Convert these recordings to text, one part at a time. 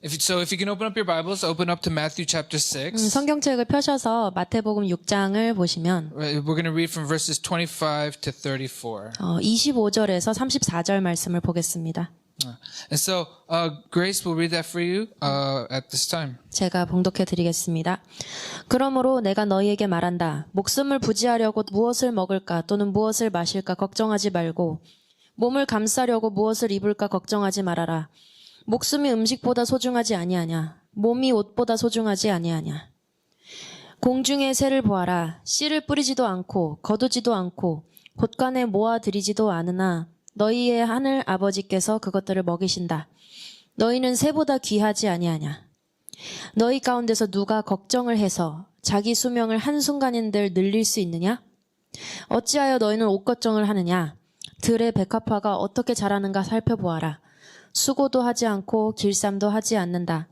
If you can open up your Bibles, open up to Matthew chapter 6. 성경책을 펴셔서 마태복음 6장을 보시면 We're going to read from verses 25 to 34. 25절에서 34절 말씀을 보겠습니다. And so, Grace will read that for you at this time. 제가 봉독해 드리겠습니다. 그러므로 내가 너희에게 말한다. 목숨을 부지하려고 무엇을 먹을까 또는 무엇을 마실까 걱정하지 말고 몸을 감싸려고 무엇을 입을까 걱정하지 말아라. 목숨이 음식보다 소중하지 아니하냐. 몸이 옷보다 소중하지 아니하냐. 공중의 새를 보아라. 씨를 뿌리지도 않고 거두지도 않고 곳간에 모아들이지도 않으나 너희의 하늘 아버지께서 그것들을 먹이신다. 너희는 새보다 귀하지 아니하냐. 너희 가운데서 누가 걱정을 해서 자기 수명을 한순간인들 늘릴 수 있느냐? 어찌하여 너희는 옷 걱정을 하느냐? 들의 백합화가 어떻게 자라는가 살펴보아라. 수고도 하지 않고 길쌈도 하지 않는다.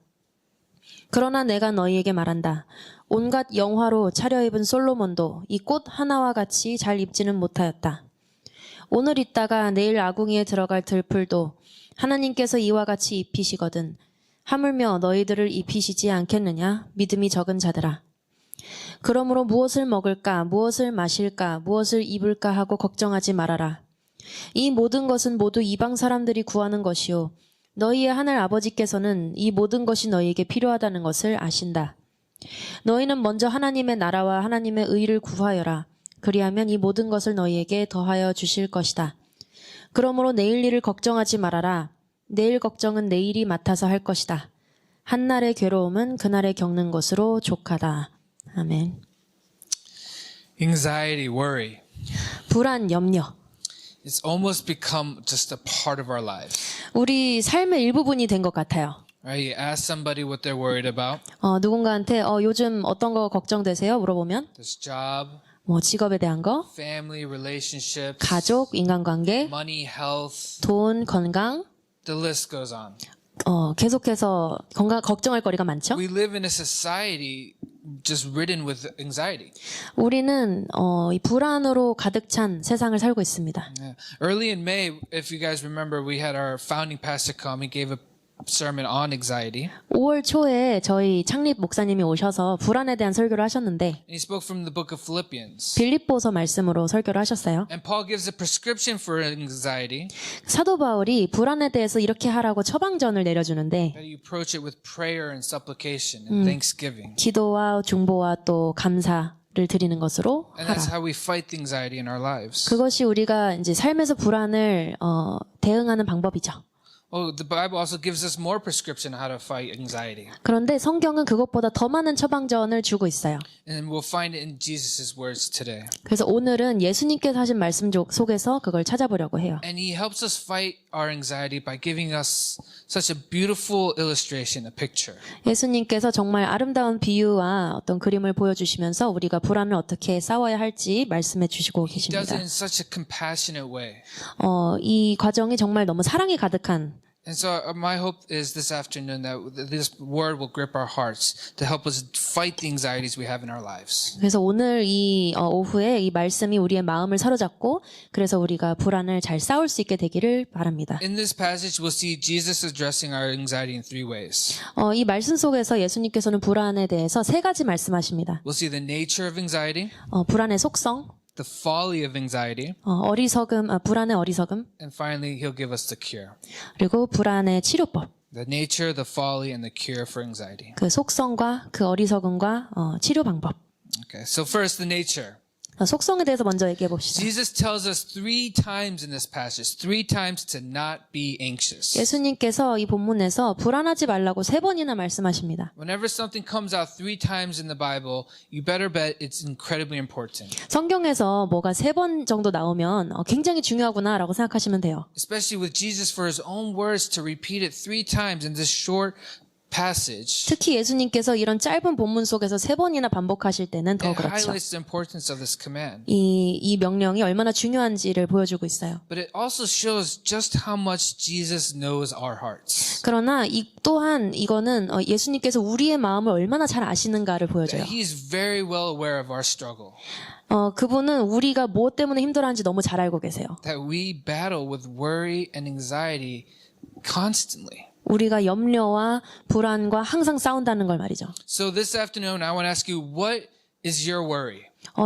그러나 내가 너희에게 말한다. 온갖 영화로 차려입은 솔로몬도 이 꽃 하나와 같이 잘 입지는 못하였다. 오늘 있다가 내일 아궁이에 들어갈 들풀도 하나님께서 이와 같이 입히시거든. 하물며 너희들을 입히시지 않겠느냐? 믿음이 적은 자들아. 그러므로 무엇을 먹을까, 무엇을 마실까, 무엇을 입을까 하고 걱정하지 말아라. 이 모든 것은 모두 이방 사람들이 구하는 것이요. 너희의 하늘 아버지께서는 이 모든 것이 너희에게 필요하다는 것을 아신다. 너희는 먼저 하나님의 나라와 하나님의 의를 구하여라. 그리하면 이 모든 것을 너희에게 더하여 주실 것이다. 그러므로 내일 일을 걱정하지 말아라. 내일 걱정은 내일이 맡아서 할 것이다. 한날의 괴로움은 그날에 겪는 것으로 족하다. 아멘. Anxiety, worry. 불안, 염려. It's almost become just a part of our lives. 우리 삶의 일부분이 된 것 같아요. Right? You ask somebody what they're worried about. 누군가한테 요즘 어떤 거 걱정되세요? 물어보면 This job, 직업에 대한 거, family, relationships, 가족, 인간관계, money, health. 돈, 건강, The list goes on. 계속해서 걱정할 거리가 많죠. We live in a society just ridden with anxiety. 우리는 이 불안으로 가득 찬 세상을 살고 있습니다. Yeah. Early in May, if you guys remember, we had our founding pastor come. He gave a sermon on anxiety. 5월 초에 저희 창립 목사님이 오셔서 불안에 대한 설교를 하셨는데 And he spoke from the book of Philippians. 빌립보서 말씀으로 설교를 하셨어요. And Paul gives a prescription for anxiety 사도 바울이 불안에 대해서 이렇게 하라고 처방전을 내려주는데 that you approach it with prayer and supplication and thanksgiving. 기도와 중보와 또 감사를 드리는 것으로 And 하라. that's how we fight the anxiety in our lives. 그것이 우리가 이제 삶에서 불안을 대응하는 방법이죠. Oh, the Bible also gives us more prescription on how to fight anxiety. 그런데 성경은 그것보다 더 많은 처방전을 주고 있어요. And we'll find it in Jesus' words today. 그래서 오늘은 예수님께서 하신 말씀 속에서 그걸 찾아보려고 해요. And he helps us fight our anxiety by giving us such a beautiful illustration, a picture. 예수님께서 정말 아름다운 비유와 어떤 그림을 보여주시면서 우리가 불안을 어떻게 싸워야 할지 말씀해 주시고 He does 계십니다. it in such a compassionate way. 이 과정이 정말 너무 사랑이 가득한 And so my hope is this afternoon that this word will grip our hearts to help us fight the anxieties we have in our lives. 그래서 오늘 이 오후에 이 말씀이 우리의 마음을 사로잡고 그래서 우리가 불안을 잘 싸울 수 있게 되기를 바랍니다. In this passage, we'll see Jesus addressing our anxiety in three ways. 이 말씀 속에서 예수님께서는 불안에 대해서 세 가지 말씀하십니다. We'll see the nature of anxiety, 불안의 속성, the folly of anxiety, 불안의 어리석음, and finally, he'll give us the cure. 그리고 불안의 치료법. The nature, the folly, and the cure for anxiety. 그 속성과 그 어리석음과 치료 방법. Okay, so first, the nature. 속성에 대해서 먼저 얘기해 봅시다. Jesus tells us 3 times in this passage, 3 times to not be anxious. 예수님께서 이 본문에서 불안하지 말라고 3번이나 말씀하십니다. Whenever something comes out 3 times in the Bible, you better bet it's incredibly important. 성경에서 뭐가 3번 정도 나오면 굉장히 중요하구나라고 생각하시면 돼요. Especially with Jesus for his own words to repeat it 3 times in this short passage. 특히 예수님께서 이런 짧은 본문 속에서 3번이나 반복하실 때는 더 It 그렇죠. highlights the importance of this command. 이 명령이 얼마나 중요한지를 보여주고 있어요. But it also shows just how much Jesus knows our hearts. 그러나 또한 이거는 예수님께서 우리의 마음을 얼마나 잘 아시는가를 보여줘요. He is very well aware of our struggle. 그분은 우리가 무엇 때문에 힘들어하는지 너무 잘 알고 계세요. That we battle with worry and anxiety constantly. 우리가 염려와 불안과 항상 싸운다는 걸 말이죠. So this afternoon, I want to ask you, what is your worry?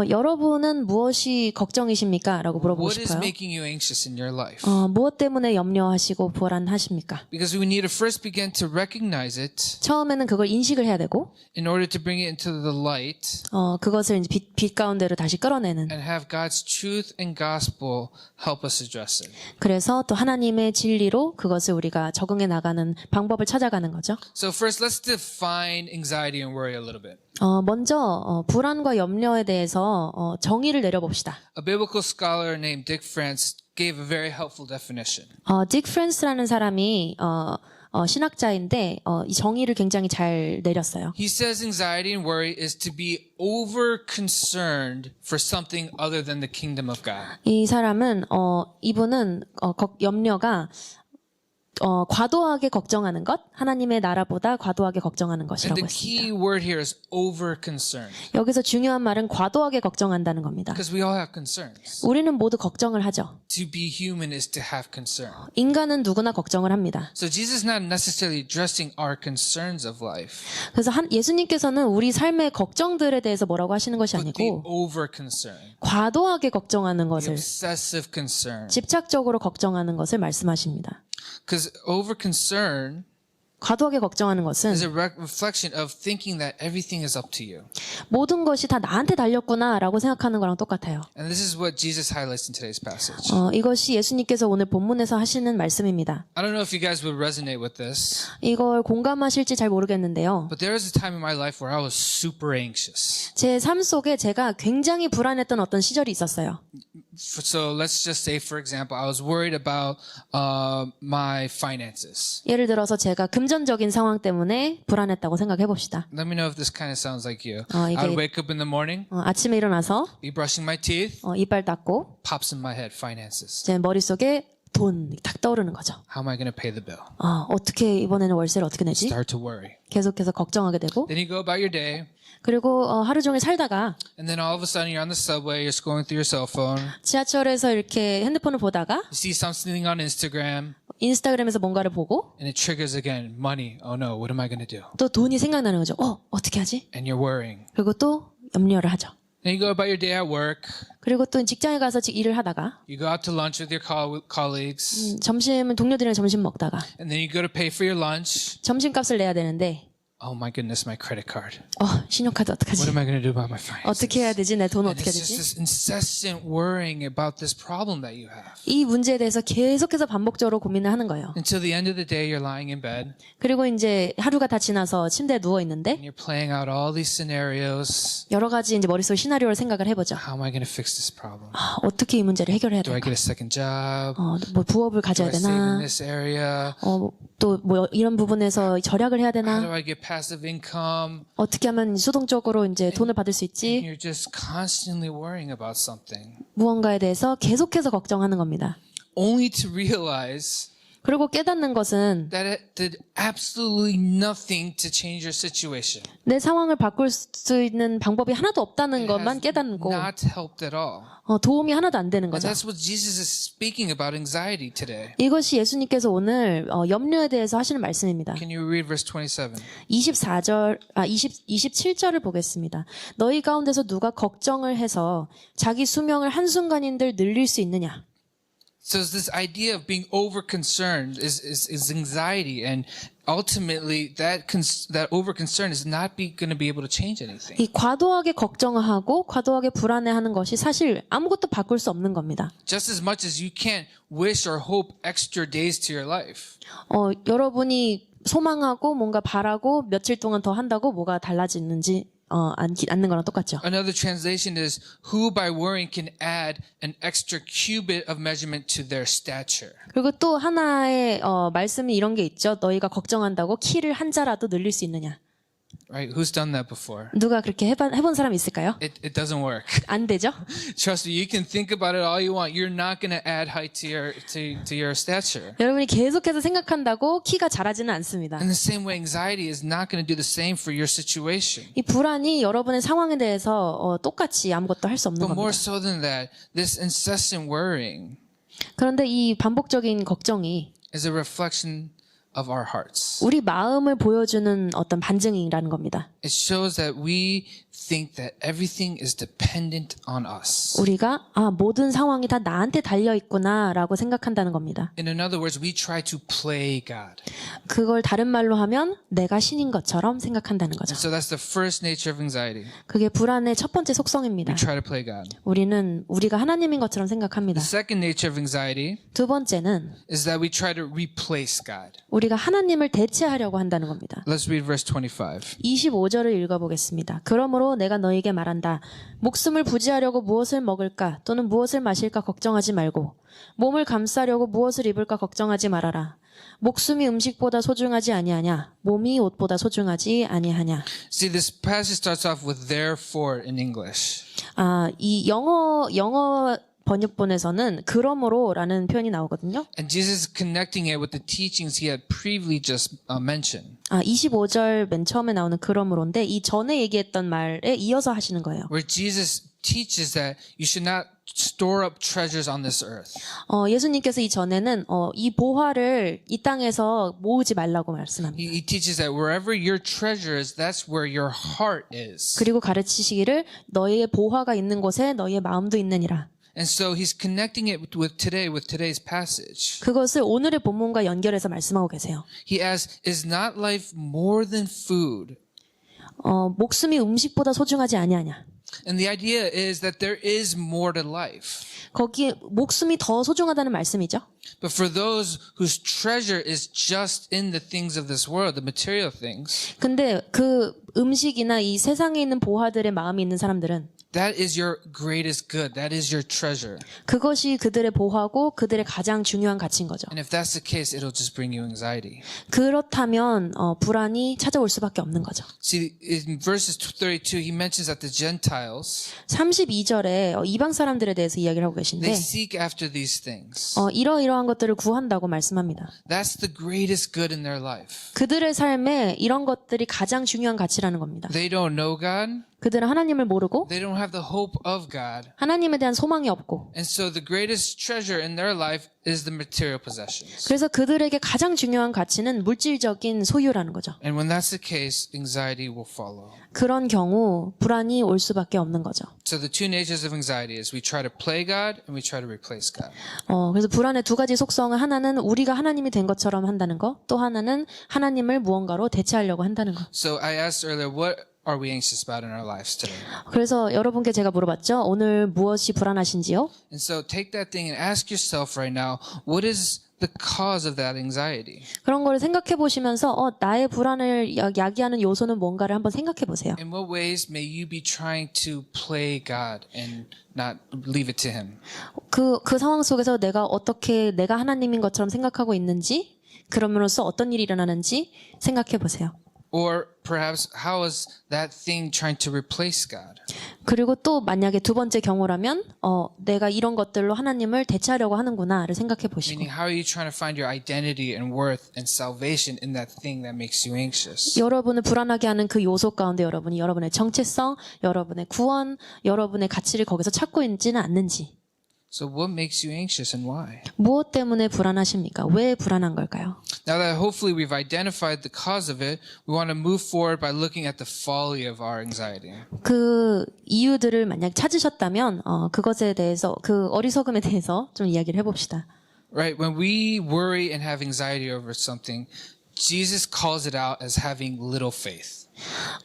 여러분은 무엇이 걱정이십니까? 라고 물어보고 What is 싶어요. making you anxious in your life? 무엇 때문에 염려하시고 불안하십니까? Because we need to first begin to recognize it 처음에는 그걸 인식을 해야 되고, in order to bring it into the light 그것을 이제 빛 가운데로 다시 끌어내는. and have God's truth and gospel help us address it. 그래서 또 하나님의 진리로 그것을 우리가 적응해 나가는 방법을 찾아가는 거죠. So first, let's define anxiety and worry a little bit. 먼저 불안과 염려에 대해서 정의를 내려봅시다. A biblical scholar named Dick France gave a very helpful definition. 딕 프랜스라는 사람이 신학자인데 이 정의를 굉장히 잘 내렸어요. He says anxiety and worry is to be over concerned for something other than the kingdom of God. 이 사람은 이분은 염려가 과도하게 걱정하는 것, 하나님의 나라보다 과도하게 걱정하는 And 것이라고 the 했습니다. key word here is over concerned. 여기서 중요한 말은 과도하게 걱정한다는 겁니다. Because we all have concerns. 우리는 모두 걱정을 하죠. To be human is to have concern. 인간은 누구나 걱정을 합니다. So Jesus is not necessarily addressing our concerns of life, 그래서 예수님께서는 우리 삶의 걱정들에 대해서 뭐라고 하시는 것이 but the 아니고 over concern, 과도하게 걱정하는 the 것을, obsessive concern. 집착적으로 걱정하는 것을 말씀하십니다. Because over concern 과도하게 걱정하는 것은 is a reflection of thinking that everything is up to you. 모든 것이 다 나한테 달렸구나라고 생각하는 거랑 똑같아요. And this is what Jesus highlights in today's passage. 이것이 예수님께서 오늘 본문에서 하시는 말씀입니다. I don't know if you guys would resonate with this, 이걸 공감하실지 잘 모르겠는데요. but there was a time in my life where I was super anxious. 제 삶 속에 제가 굉장히 불안했던 어떤 시절이 있었어요. So let's just say, for example, I was worried about my finances. 예를 들어서 제가 금전적인 상황 때문에 불안했다고 생각해 봅시다. Let me know if this kind of sounds like you. 이게- I would wake up in the morning, 아침에 일어나서 be brushing my teeth, 이빨 닦고 pops in my head, finances. 제 머릿속에 돈 딱 떠오르는 거죠. How am I going to pay the bill? 어떻게 이번에는 월세를 어떻게 내지? Start to worry. 계속해서 걱정하게 되고 Then you go about your day, 그리고 하루 종일 살다가 and then all of a sudden you're on the subway, you're scrolling through your cell phone, 지하철에서 이렇게 핸드폰을 보다가 you see something on Instagram, 인스타그램에서 뭔가를 보고 and it triggers again, money. Oh no, what am I going to do? 또 돈이 생각나는 거죠. 어떻게 하지? And you're worrying. 그리고 또 염려를 하죠. Then you go about your day at work, 그리고 또 직장에 가서 일을 하다가 you go out to lunch with your colleagues, 점심은 동료들이랑 점심 먹다가 and then you go to pay for your lunch. 점심값을 내야 되는데 Oh my goodness, my credit card. 신용카드 What 어떡하지? am I going to do about my finances? 어떻게 해야 되지? 내 돈 And 어떻게 it's 해야 just 되지? this incessant worrying about this problem that you have. 이 문제에 대해서 계속해서 반복적으로 고민을 하는 거예요. Until the end of the day, you're lying in bed 그리고 이제 하루가 다 지나서 침대에 누워 있는데 and you're playing out all these scenarios. 여러 가지 이제 머릿속에 시나리오를 생각을 해보죠. How am I going to fix this problem? 어떻게 이 문제를 해결해야 Do I 될까? get a second job? 뭐 부업을 Do 가져야 I save in 되나? this area? 또 뭐 이런 부분에서 절약을 해야 How do 되나? I get passive income? 어떻게 하면 수동적으로 이제 돈을 받을 수 있지? You're just constantly worrying about something, 무언가에 대해서 계속해서 걱정하는 겁니다. only to realize 그리고 깨닫는 것은 that it did absolutely nothing to change your situation. 내 상황을 바꿀 수 있는 방법이 하나도 없다는 It 것만 has 깨닫고 not helped at all. 도움이 하나도 안 되는 And 거죠. that's what Jesus is speaking about anxiety today. 이것이 예수님께서 오늘 염려에 대해서 하시는 말씀입니다. Can you read verse 27? 27절을 보겠습니다. 너희 가운데서 누가 걱정을 해서 자기 수명을 한순간인들 늘릴 수 있느냐? So this idea of being over concerned is anxiety, and ultimately that over concern is not going to be able to change anything. 이 과도하게 걱정하고 과도하게 불안해하는 것이 사실 아무것도 바꿀 수 없는 겁니다. Just as much as you can't wish or hope extra days to your life. 여러분이 소망하고 뭔가 바라고 며칠 동안 더 한다고 뭐가 달라지는지 않는 거랑 똑같죠. Another translation is, who by worrying can add an extra cubit of measurement to their stature. 그리고 또 하나의 말씀이 이런 게 있죠. 너희가 걱정한다고 키를 한 자라도 늘릴 수 있느냐. Right? Who's done that before? 누가 그렇게 해본 사람 있을까요? It doesn't work. 안 되죠. Trust me, you can think about it all you want. You're not going to add height to your stature. 여러분이 계속해서 생각한다고 키가 자라지는 않습니다. In the same way, anxiety is not going to do the same for your situation. 이 불안이 여러분의 상황에 대해서 똑같이 아무것도 할 수 없는 But more 겁니다. so than that, this incessant worrying 그런데 이 반복적인 걱정이 is a reflection of our hearts. 우리 마음을 보여주는 어떤 반증이라는 겁니다. It shows that we think that everything is dependent on us. 우리가 모든 상황이 다 나한테 달려 있구나라고 생각한다는 겁니다. In other words, we try to play God. 그걸 다른 말로 하면 내가 신인 것처럼 생각한다는 거죠. So that's the first nature of anxiety. 그게 불안의 첫 번째 속성입니다. We try to play God. 우리가 하나님인 것처럼 생각합니다. The second nature of anxiety 두 번째는 is that we try to replace God. 우리가 하나님을 대체하려고 한다는 겁니다. Let's read verse 25. 25절을 읽어보겠습니다. 그러므로 내가 너에게 말한다. 목숨을 부지하려고 무엇을 먹을까 또는 무엇을 마실까 걱정하지 말고 몸을 감싸려고 무엇을 입을까 걱정하지 말아라. 목숨이 음식보다 소중하지 아니하냐 몸이 옷보다 소중하지 아니하냐. See, this passage starts off with therefore in English. 이 영어 번역본에서는 그러므로라는 표현이 나오거든요. And Jesus is connecting it with the teachings he had previously just mentioned. 25절 맨 처음에 나오는 그러므로인데 이 전에 얘기했던 말에 이어서 하시는 거예요. Where Jesus teaches that you should not store up treasures on this earth. 예수님께서 이 전에는 이 보화를 이 땅에서 모으지 말라고 말씀합니다. He teaches that wherever your treasure is, that's where your heart is. 그리고 가르치시기를 너희의 보화가 있는 곳에 너희의 마음도 있느니라. And so he's connecting it with today's passage. 그것을 오늘의 본문과 연결해서 말씀하고 계세요. He asks, is not life more than food? 목숨이 음식보다 소중하지 아니하냐. And the idea is that there is more to life. 거기에 목숨이 더 소중하다는 말씀이죠. But for those whose treasure is just in the things of this world, the material things, 근데 그 음식이나 이 세상에 있는 보화들의 마음이 있는 사람들은 that is your greatest good. That is your treasure. 그것이 그들의 보화고 그들의 가장 중요한 가치인 거죠. And if that's the case, it'll just bring you anxiety. 그렇다면 불안이 찾아올 수밖에 없는 거죠. See, in verses 32, he mentions that the Gentiles, 32절에 이방 사람들에 대해서 이야기를 하고 they 계신데 seek after these things. 이러이러한 것들을 구한다고 말씀합니다. That's the greatest good in their life. 그들의 삶에 이런 것들이 가장 중요한 가치라는 겁니다. They don't know God. 그들은 하나님을 모르고 They don't have the hope of God. 하나님에 대한 소망이 없고 And so the greatest treasure in their life is the material possessions. 그래서 그들에게 가장 중요한 가치는 물질적인 소유라는 거죠. And when that's the case, anxiety will follow. 그런 경우 불안이 올 수밖에 없는 거죠. So the two natures of anxiety is we try to play God and we try to replace God. 그래서 불안의 두 가지 속성은 하나는 우리가 하나님이 된 것처럼 한다는 거, 또 하나는 하나님을 무언가로 대체하려고 한다는 거. So I asked earlier, what are we anxious about in our lives today? 그래서 여러분께 제가 물어봤죠. 오늘 무엇이 불안하신지요? And so take that thing and ask yourself right now, what is the cause of that anxiety? 그런 거를 생각해 보시면서 나의 불안을 야기하는 요소는 뭔가를 한번 생각해 보세요. In what ways may you be trying to play God and not leave it to Him? 그 상황 속에서 내가 하나님인 것처럼 생각하고 있는지, 그럼으로써 어떤 일이 일어나는지 생각해 보세요. Or perhaps how is that thing trying to replace God? 그리고 또 만약에 두 번째 경우라면 내가 이런 것들로 하나님을 대체하려고 하는구나를 생각해 보시고 Meaning, how are you trying to find your identity and worth and salvation in that thing that makes you anxious? 여러분을 불안하게 하는 그 요소 가운데 여러분이 여러분의 정체성, 여러분의 구원, 여러분의 가치를 거기서 찾고 있지는 않는지. So what makes you anxious and why? 무엇 때문에 불안하십니까? 왜 불안한 걸까요? Now that hopefully we've identified the cause of it, we want to move forward by looking at the folly of our anxiety. 그 이유들을 만약 찾으셨다면 그것에 대해서 그 어리석음에 대해서 좀 이야기를 해봅시다. Right? When we worry and have anxiety over something, Jesus calls it out as having little faith.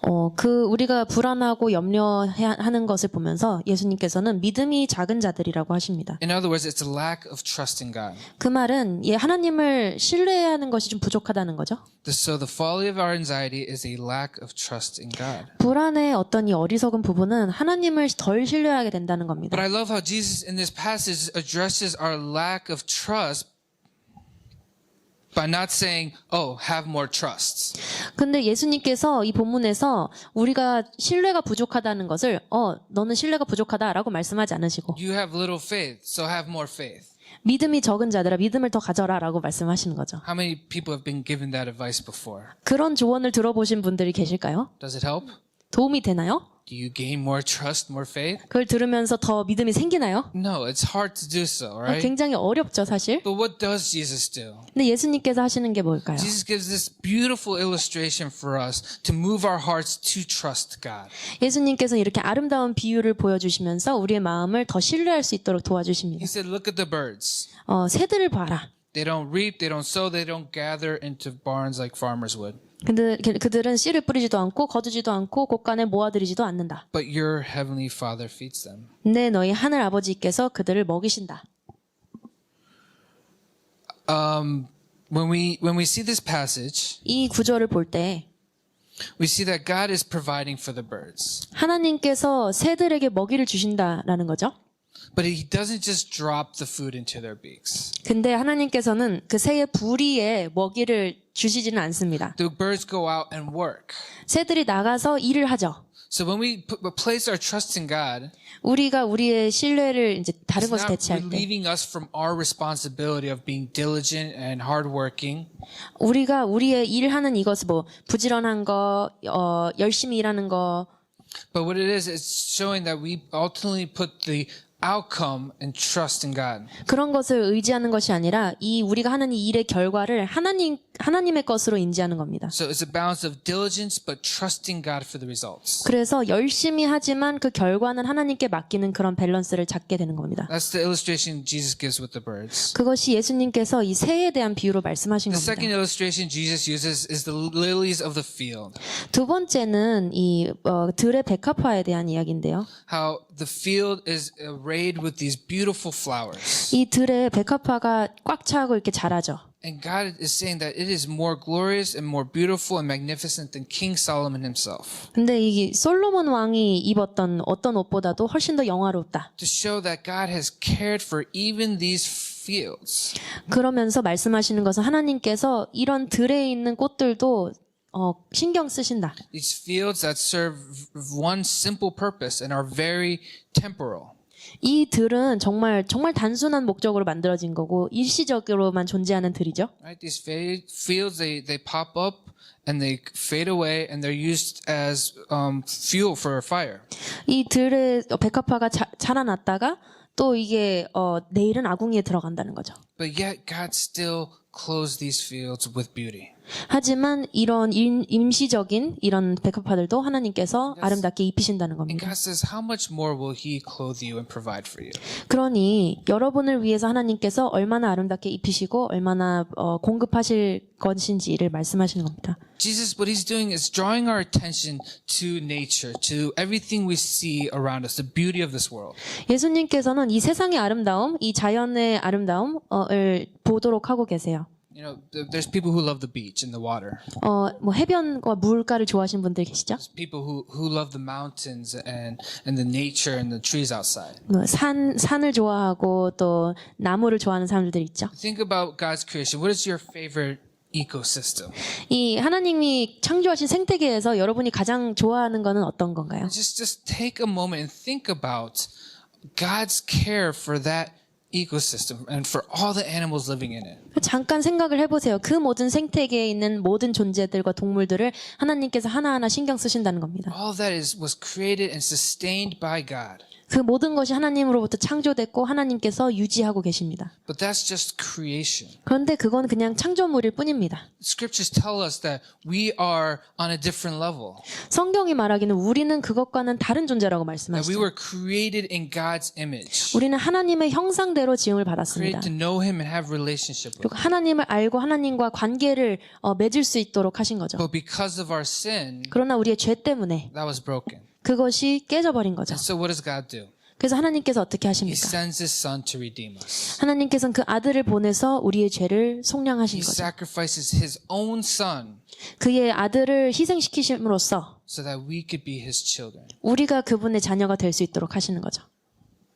우리가 불안하고 염려하는 것을 보면서 예수님께서는 믿음이 작은 자들이라고 하십니다. In other words, it's a lack of trust in God. 그 말은 하나님을 신뢰하는 것이 좀 부족하다는 거죠. So the folly of our anxiety is a lack of trust in God. 불안의 어떤 이 어리석은 부분은 하나님을 덜 신뢰하게 된다는 겁니다. But I love how Jesus in this passage addresses our lack of trust by not saying, oh, have more trust. 근데 예수님께서 이 본문에서 우리가 신뢰가 부족하다는 것을 너는 신뢰가 부족하다라고 말씀하지 않으시고 You have little faith, so have more faith. 믿음이 적은 자들아 믿음을 더 가져라라고 말씀하시는 거죠. How many people have been given that advice before? 그런 조언을 들어보신 분들이 계실까요? Does it help? 도움이 되나요? Do you gain more trust, more faith? 그걸 들으면서 더 믿음이 생기나요? No, it's hard to do so, right? 굉장히 어렵죠, 사실. But what does Jesus do? 근데 예수님께서 하시는 게 뭘까요? Jesus gives this beautiful illustration for us to move our hearts to trust God. 예수님께서 이렇게 아름다운 비유를 보여주시면서 우리의 마음을 더 신뢰할 수 있도록 도와주십니다. He said, look at the birds. 새들을 봐라. They don't reap, they don't sow, they don't gather into barns like farmers would. 근데 그들은 씨를 뿌리지도 않고 거두지도 않고 곳간에 모아들이지도 않는다. But your heavenly Father feeds them. 네, 너희 하늘 아버지께서 그들을 먹이신다. When we see this passage, 이 구절을 볼 때 we see that God is providing for the birds. 하나님께서 새들에게 먹이를 주신다라는 거죠. But he doesn't just drop the food into their beaks. 근데 하나님께서는 그 새의 부리에 먹이를 주시지는 않습니다. The birds go out and work. 새들이 나가서 일을 하죠. So when we place our trust in God, 우리가 우리의 신뢰를 이제 다른 it's 것에 not 대체할 때 relieving us from our responsibility of being diligent and hardworking. 우리가 우리의 일하는 이것을 뭐 부지런한 거, 열심히 일하는 거, But what it is, it's showing that we ultimately put the outcome and trust in God. 그런 것을 의지하는 것이 아니라 이 우리가 하는 이 일의 결과를 하나님의 것으로 인지하는 겁니다. So it's a balance of diligence but trusting God for the results. 그래서 열심히 하지만 그 결과는 하나님께 맡기는 그런 밸런스를 찾게 되는 겁니다. That's the illustration Jesus gives with the birds. 그것이 예수님께서 이 새에 대한 비유로 말씀하신 The 겁니다. second illustration Jesus uses is the lilies of the field. 두 번째는 이 들의 백합화에 대한 이야기인데요. How the field is arrayed with these beautiful flowers. 이 들의 백합화가 꽉 차고 이렇게 자라죠. And God is saying that it is more glorious and more beautiful and magnificent than King Solomon himself. 근데 이 솔로몬 왕이 입었던 어떤 옷보다도 훨씬 더 영화롭다. To show that God has cared for even these fields. 그러면서 말씀하시는 것은 하나님께서 이런 들에 있는 꽃들도 신경 쓰신다. These fields that serve one simple purpose and are very temporal. 이 들은 정말 단순한 목적으로 만들어진 거고 일시적으로만 존재하는 들이죠. Right? These fields, they pop up and they fade away and they're used as fuel for a fire. 이 들의 백합화가 자라났다가 또 이게 내일은 아궁이에 들어간다는 거죠. But yet God still clothes these fields with beauty. 하지만 이런 임시적인 이런 백합화들도 하나님께서 아름답게 입히신다는 And 겁니다. God says, how much more will He clothe you and provide for you? 그러니 여러분을 위해서 하나님께서 얼마나 아름답게 입히시고 얼마나 공급하실 것인지를 말씀하시는 겁니다. Jesus, what He's doing is drawing our attention to nature, to everything we see around us, the beauty of this world. 예수님께서는 이 세상의 아름다움, 이 자연의 아름다움을 보도록 하고 계세요. You know, there's people who love the beach and the water. 뭐 해변과 물가를 좋아하시는 분들 계시죠? There's people who love the mountains and the nature and the trees outside. 뭐 산을 좋아하고 또 나무를 좋아하는 사람들 있죠. Think about God's creation. What is your favorite ecosystem? 이 하나님이 창조하신 생태계에서 여러분이 가장 좋아하는 거는 어떤 건가요? Just take a moment and think about God's care for that ecosystem and for all the animals living in it. 잠깐 생각을 해보세요. 그 모든 생태계에 있는 모든 존재들과 동물들을 하나님께서 하나하나 신경 쓰신다는 겁니다. All that was created and sustained by God. 그 모든 것이 하나님으로부터 창조됐고 하나님께서 유지하고 계십니다. But that's just creation. 그런데 그건 그냥 창조물일 뿐입니다. Scriptures tell us that we are on a different level. 성경이 말하기는 우리는 그것과는 다른 존재라고 That we 말씀하시죠. were created in God's image. 우리는 하나님의 형상대로 지음을 받았습니다. Created to know Him and have relationship with 그리고 하나님을 알고 하나님과 관계를 맺을 수 있도록 하신 거죠. Him. But because of our sin, 그러나 우리의 죄 때문에 that was broken. 그것이 깨져버린 거죠. And so what does God do? 그래서 하나님께서 어떻게 He 하십니까? sends His Son to redeem us. 하나님께서는 그 아들을 보내서 우리의 죄를 속량하신 He 거죠. sacrifices His own Son 그의 아들을 희생시키심으로써 so that we could be His children. 우리가 그분의 자녀가 될 수 있도록 하시는 거죠.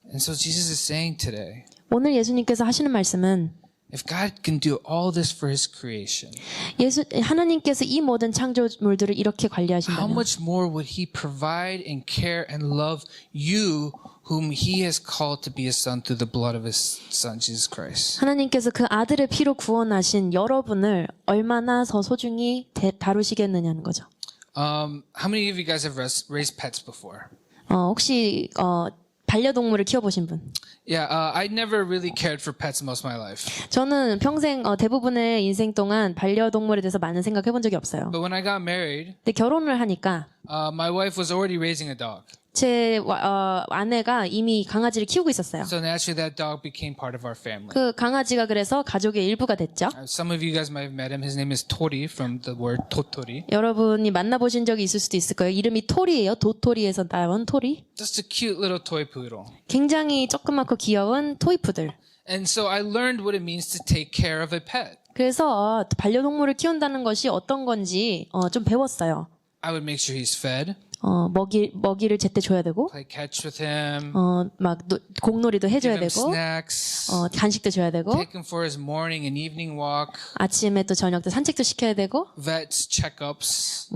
And so Jesus is saying today, 오늘 예수님께서 하시는 말씀은 if God can do all this for His creation, 하나님께서 이 모든 창조물들을 이렇게 how 관리하신다면 much more would He provide and care and love you whom He has called to be His Son through the blood of His Son, Jesus Christ. 하나님께서 그 아들의 피로 구원하신 여러분을 얼마나 더 소중히 다루시겠느냐는 거죠. How many of you guys have raised pets before? 혹시 반려동물을 키워보신 분? Yeah, I never really cared for pets most of my life. 저는 평생 대부분의 인생 동안 반려동물에 대해서 많은 생각해본 적이 없어요. But when I got married, 근데 결혼을 하니까 my wife was already raising a dog. 제 아내가 이미 강아지를 키우고 있었어요. So naturally that dog became part of our family. 그 강아지가 그래서 가족의 일부가 됐죠. Some of you guys might have met him. His name is Tori from the word totori. 여러분이 만나보신 적이 있을 수도 있을 거예요. 이름이 토리예요. 도토리에서 나온 토리. Just a cute little toy poodle. 굉장히 조그맣고 귀여운 토이푸들. And so I learned what it means to take care of a pet. 그래서 반려동물을 키운다는 것이 어떤 건지 좀 배웠어요. I would make sure he's fed, 먹이를 제때 줘야 되고, play catch with him, 막 공놀이도 give 해줘야 him 되고, snacks, 간식도 줘야 되고, take him for his morning and evening walk, 아침에 또 저녁 때 산책도 시켜야 되고, vets checkups,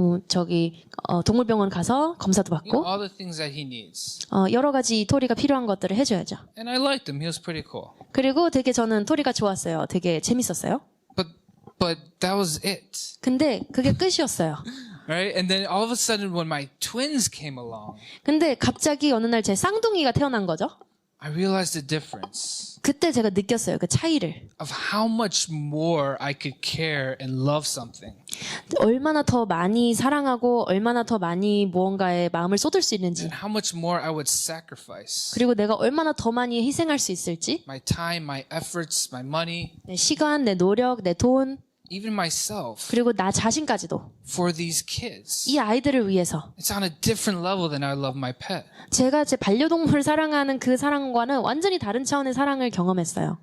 동물병원 가서 검사도 you know, 받고, all the things that he needs. 여러 가지 토리가 필요한 것들을 해줘야죠. And I liked him. He was pretty cool. 그리고 되게 저는 토리가 좋았어요. 되게 재밌었어요. But that was it. 근데 그게 끝이었어요. Right? And then all of a sudden when my twins came along, 근데 갑자기 어느 날 제 쌍둥이가 태어난 거죠. I realized the difference 그때 제가 느꼈어요. 그 차이를. of how much more I could care and love something. 얼마나 더 많이 사랑하고 얼마나 더 많이 무언가에 마음을 쏟을 수 있는지. And how much more I would sacrifice. 그리고 내가 얼마나 더 많이 희생할 수 있을지. My time, my efforts, my money, 내 시간, 내 노력, 내 돈, even myself 그리고 나 자신까지도. for these kids. 이 아이들을 위해서. It's on a different level than I love my pet. 제가 제 반려동물을 사랑하는 그 사랑과는 완전히 다른 차원의 사랑을 경험했어요.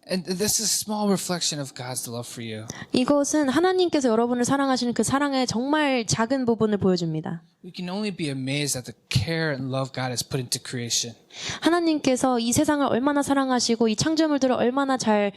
And this is a small reflection of God's love for you. 이것은 하나님께서 여러분을 사랑하시는 그 사랑의 정말 작은 부분을 보여줍니다. We can only be amazed at the care and love God has put into creation. 하나님께서 이 세상을 얼마나 사랑하시고 이 창조물들을 얼마나 잘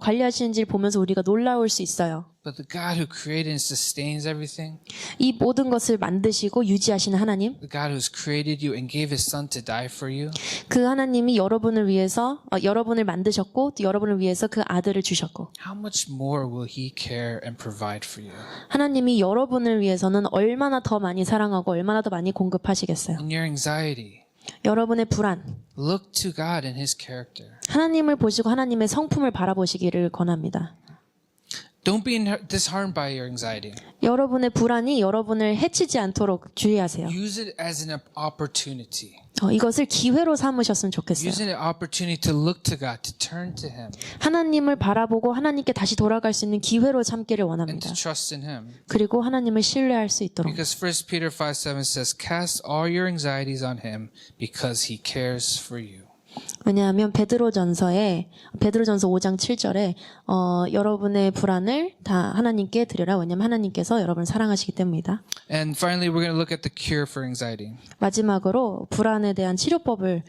관리하시는지를 보면서 우리가 놀라울 수 있어요. But the God who created and sustains everything, 이 모든 것을 만드시고 유지하시는 하나님, the God who's created you and gave his son to die for you, 그 하나님이 여러분을 위해서 여러분을 만드셨고 또 여러분을 위해서 그 아들을 주셨고 how much more will he care and provide for you? 하나님이 여러분을 위해서는 얼마나 더 많이 사랑하고 얼마나 더 많이 공급하시겠어요. In your anxiety, 여러분의 불안, look to God and his character. 하나님을 보시고 하나님의 성품을 바라보시기를 권합니다. Don't be disheartened by your anxiety. 여러분의 불안이 여러분을 해치지 않도록 주의하세요. Use it as an opportunity. 이것을 기회로 삼으셨으면 좋겠어요. Use it as an opportunity to look to God, to turn to him, 하나님을 바라보고 하나님께 다시 돌아갈 수 있는 기회로 삼기를 and 원합니다. to trust in him. 그리고 하나님을 신뢰할 수 있도록. Because 1 Peter 5:7 says, cast all your anxieties on him because he cares for you. 왜냐하면 베드로전서 5장 7절에 여러분의 불안을 다 하나님께 드려라. 왜냐하면 하나님께서 여러분을 사랑하시기 때문이다. And finally, we're going to look at the cure for anxiety. 마지막으로 불안에 대한 치료법을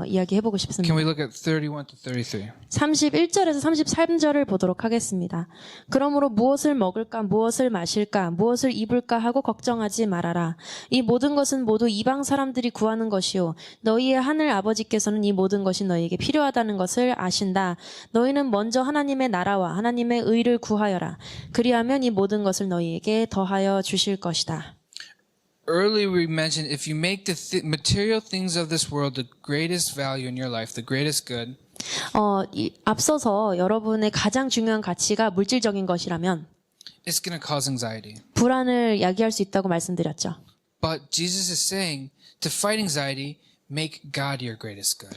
이야기해보고 싶습니다. Can we look at 31 to 33? 31절에서 33절을 보도록 하겠습니다. 그러므로 무엇을 먹을까, 무엇을 마실까, 무엇을 입을까 하고 걱정하지 말아라. 이 모든 것은 모두 이방 사람들이 구하는 것이요. 너희의 하늘 아버지께서는 이 모든 것이 너희에게 필요하다는 것을 아신다. 너희는 먼저 하나님의 나라와 하나님의 의를 구하여라. 그리하면 이 모든 것을 너희에게 더하여 주실 것이다. Earlier we mentioned if you make the material things of this world the greatest value in your life, the greatest good, 앞서서 여러분의 가장 중요한 가치가 물질적인 것이라면 it's going to cause anxiety. 불안을 야기할 수 있다고 말씀드렸죠. But Jesus is saying to fight anxiety, make God your greatest good.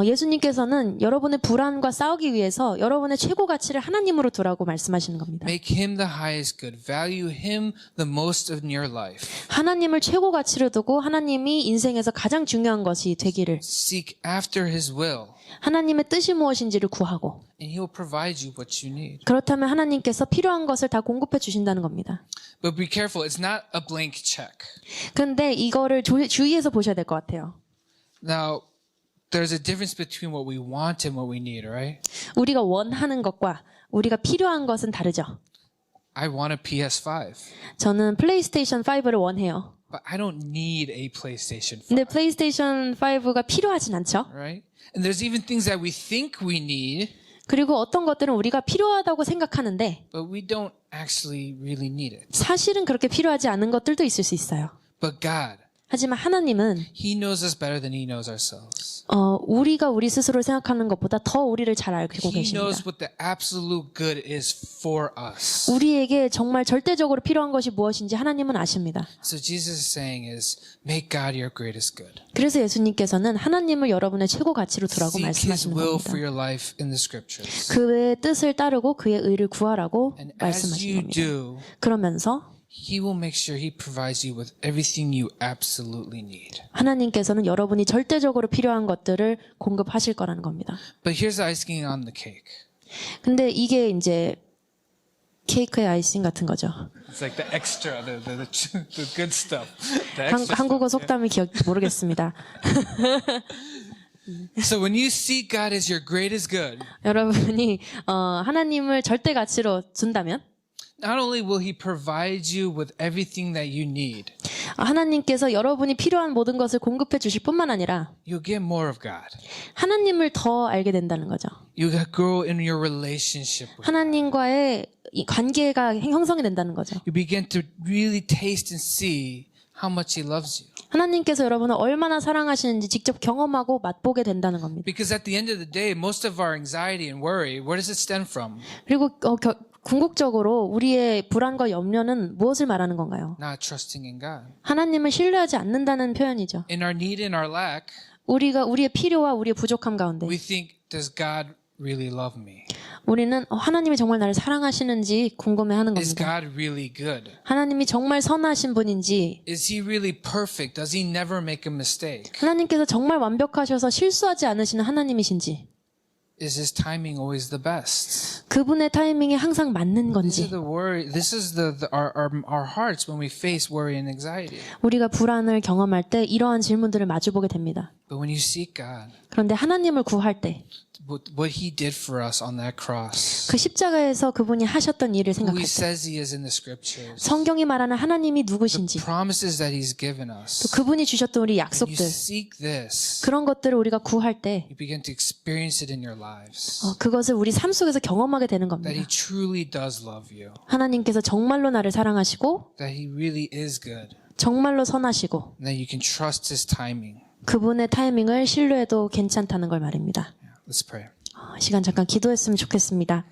예수님께서는 여러분의 불안과 싸우기 위해서 여러분의 최고 가치를 하나님으로 두라고 말씀하시는 겁니다. Make him the highest good. Value him the most in your life. 하나님을 최고 가치로 두고 하나님이 인생에서 가장 중요한 것이 되기를 Seek after his will, 하나님의 뜻이 무엇인지를 구하고 and he will provide you what you need. 그렇다면 하나님께서 필요한 것을 다 공급해 주신다는 겁니다. But be careful, it's not a blank check. 그런데 이거를 주의해서 보셔야 될 것 같아요. Now, there's a difference between what we want and what we need, right? 우리가 원하는 것과 우리가 필요한 것은 다르죠. I want a PS5, 저는 플레이스테이션 5를 원해요. but I don't need a PlayStation 5, 근데 플레이스테이션 5가 필요하진 않죠. right? And there's even things that we think we need, 그리고 어떤 것들은 우리가 필요하다고 생각하는데 but we don't actually really need it. 사실은 그렇게 필요하지 않은 것들도 있을 수 있어요. But God, 하지만 하나님은 He knows us better than He knows ourselves. 우리가 우리 스스로를 생각하는 것보다 더 우리를 잘 알고 He 계십니다. knows what the absolute good is for us. 우리에게 정말 절대적으로 필요한 것이 무엇인지 하나님은 아십니다. So Jesus is saying is, make God your greatest good. 그래서 예수님께서는 하나님을 여러분의 최고 가치로 두라고 Seek His 말씀하시는 will 겁니다. for your life in the scriptures. 그의 뜻을 따르고 그의 의를 구하라고 And as 말씀하시는 you 겁니다. do, 그러면서 He will make sure He provides you with everything you absolutely need. 하나님께서는 여러분이 절대적으로 필요한 것들을 공급하실 거라는 겁니다. But here's the icing on the cake. 근데 이게 이제 케이크의 아이싱 같은 거죠. It's like the extra, the good stuff. The extra 한국어 stuff. 속담이 모르겠습니다. So when you seek God as your greatest good, 여러분이 하나님을 절대 가치로 준다면 not only will He provide you with everything that you need, 하나님께서 여러분이 필요한 모든 것을 공급해 주실 뿐만 아니라 you'll get more of God. 하나님을 더 알게 된다는 거죠. You'll grow in your relationship with Him. 하나님과의 이 관계가 형성이 된다는 거죠. You begin to really taste and see how much He loves you. 하나님께서 여러분을 얼마나 사랑하시는지 직접 경험하고 맛보게 된다는 겁니다. Because at the end of the day, most of our anxiety and worry, where does it stem from? 그리고 궁극적으로 우리의 불안과 염려는 무엇을 말하는 건가요? Not trusting in God. 하나님을 신뢰하지 않는다는 표현이죠. In our need and our lack, 우리가 우리의 필요와 우리의 부족함 가운데 we think, does God really love me? 우리는 하나님이 정말 나를 사랑하시는지 궁금해하는 Is 겁니다. God really good? 하나님이 정말 선하신 분인지 Is He really perfect? Does He never make a mistake? 하나님께서 정말 완벽하셔서 실수하지 않으시는 하나님이신지 Is His timing always the best? 그분의 타이밍이 항상 맞는 These 건지 are the worry. This is our hearts when we face worry and anxiety. 우리가 불안을 경험할 때 이러한 질문들을 마주보게 됩니다. But when you seek God, 그런데 하나님을 구할 때 그 what He did for us on that cross, 십자가에서 그분이 하셨던 일을 who 생각할 He 때 says He is in the scriptures, 성경이 말하는 하나님이 누구신지 promises that He's given 또 us. 그분이 주셨던 우리 When you 약속들 seek this, 그런 것들을 우리가 구할 때 you begin to experience it in your lives. 그것을 우리 삶 속에서 경험하게 되는 That He 겁니다. truly does love you. 하나님께서 정말로 나를 사랑하시고 That He really is good. 정말로 선하시고 And that you can trust His timing. 그분의 타이밍을 신뢰해도 괜찮다는 걸 말입니다. Let's pray. 시간 잠깐 기도했으면 좋겠습니다.